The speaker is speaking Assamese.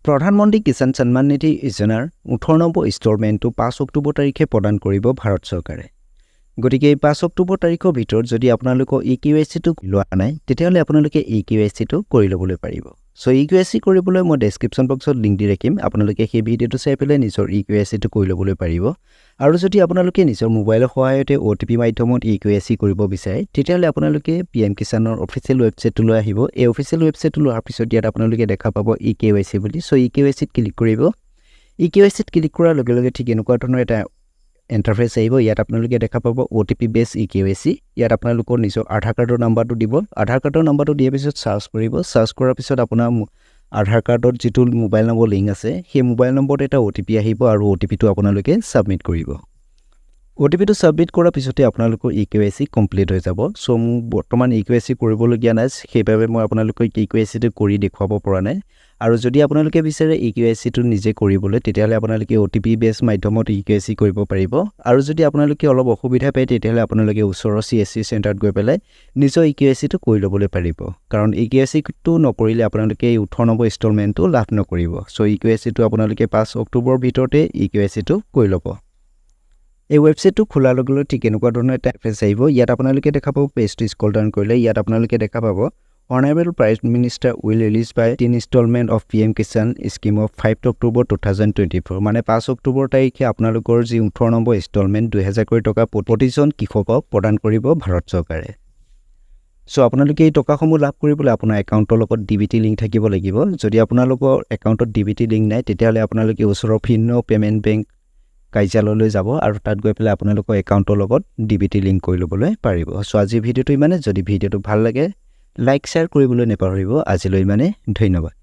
প্ৰধানমন্ত্ৰী কিষাণ সন্মান নিধি যোজনাৰ 18 নম্বৰ ইনষ্টলমেণ্টটো 5 অক্টোবৰ তাৰিখে প্ৰদান কৰিব ভাৰত চৰকাৰে। গতিকে এই 5 অক্টোবৰ তাৰিখৰ ভিতৰত যদি আপোনালোকৰ EKYC-টো লোৱা নাই তেতিয়াহ'লে আপোনালোকে EKYC-টো কৰি ল'বলৈ পাৰিব। সো EKYC কৰিবলৈ মই ডেসক্ৰিপচন বক্সত লিংক দি ৰাখিম, আপোনালোকে সেই ভিডিঅ'টো চাই পেলাই নিজৰ EKYC-টো কৰি ল'বলৈ পাৰিব। আৰু যদি আপোনালোকে নিজৰ মোবাইলৰ সহায়তে OTP মাধ্যমত EKYC কৰিব বিচাৰে তেতিয়াহ'লে আপোনালোকে PM কিষাণৰ অফিচিয়েল ৱেবছাইটলৈ আহিব। এই অফিচিয়েল ৱেবছাইটটো লোৱাৰ পিছত ইয়াত আপোনালোকে দেখা পাব EKYC বুলি। সো EKYC-ত ক্লিক কৰিব। EKYC-ত ক্লিক কৰাৰ লগে লগে ঠিক এনেকুৱা ধৰণৰ এটা ইণ্টাৰফেচ আহিব। ইয়াত আপোনালোকে দেখা পাব OTP বেছ EKYC। ইয়াত আপোনালোকৰ নিজৰ আধাৰ কাৰ্ডৰ নাম্বাৰটো দিব। আধাৰ কাৰ্ডৰ নাম্বাৰটো দিয়াৰ পিছত সাৰ্চ কৰিব। সাৰ্চ কৰাৰ পিছত আপোনাৰ আধাৰ কাৰ্ডত যিটো মোবাইল নম্বৰ লিংক আছে সেই মোবাইল নম্বৰত এটা OTP আহিব আৰু OTP-টো আপোনালোকে সাবমিট কৰিব। OTP-টো সাবমিট কৰাৰ পিছতে আপোনালোকৰ EKYC কমপ্লিট হৈ যাব। সো মোৰ বৰ্তমান EKYC কৰিবলগীয়া নাই, সেইবাবে মই আপোনালোকক EKYC-টো কৰি দেখুৱাব পৰা নাই। আৰু যদি আপোনালোকে বিচাৰে EKYC-টো নিজে কৰিবলৈ তেতিয়াহ'লে আপোনালোকে OTP বেছ মাধ্যমত EKYC কৰিব পাৰিব। আৰু যদি আপোনালোকে অলপ অসুবিধা পায় তেতিয়াহ'লে আপোনালোকে ওচৰৰ CSC চেণ্টাৰত গৈ পেলাই নিজৰ EKYC-টো কৰি ল'বলৈ পাৰিব। কাৰণ EKYC-টো নকৰিলে আপোনালোকে 18 নম্বৰ ইনষ্টলমেণ্টটো লাভ নকৰিব। সো EKYC-টো আপোনালোকে 5 অক্টোবৰৰ ভিতৰতে EKYC-টো কৰি ল'ব। এই ৱেবছাইটটো খোলাৰ লগে লগে ঠিক এনেকুৱা ধৰণৰ এটা ইণ্টাৰফেচ আহিব। ইয়াত আপোনালোকে দেখা পাব পেজটো স্ক্ৰল ডাউন কৰিলে ইয়াত আপোনালোকে দেখা পাব Honorable Prime Minister will release by the installment of PM Kishan scheme of 5 October 2024 মানে 5 অক্টোবৰ তাৰিখে আপোনালোকৰ যি 18 নম্বৰ ইনষ্টলমেণ্ট 2000 কোটি টকা প্ৰতিজন কৃষকক প্ৰদান কৰিব ভাৰত চৰকাৰে। সো আপোনালোকে এই টকাসমূহ লাভ কৰিবলৈ আপোনাৰ একাউণ্টৰ লগত DBT লিংক থাকিব লাগিব। যদি আপোনালোকৰ একাউণ্টত DBT লিংক নাই তেতিয়াহ'লে আপোনালোকে ওচৰৰ ফিনো পেমেণ্ট বেংক কাৰ্যালয়লৈ যাব আৰু তাত গৈ পেলাই আপোনালোকৰ একাউণ্টৰ লগত DBT লিংক কৰি ল'বলৈ পাৰিব। সো আজি ভিডিঅ'টো ইমানে। যদি ভিডিঅ'টো ভাল লাগে লাইক শ্বেয়াৰ কৰিবলৈ নাপাহৰিব। আজিলৈ ইমানে, ধন্যবাদ।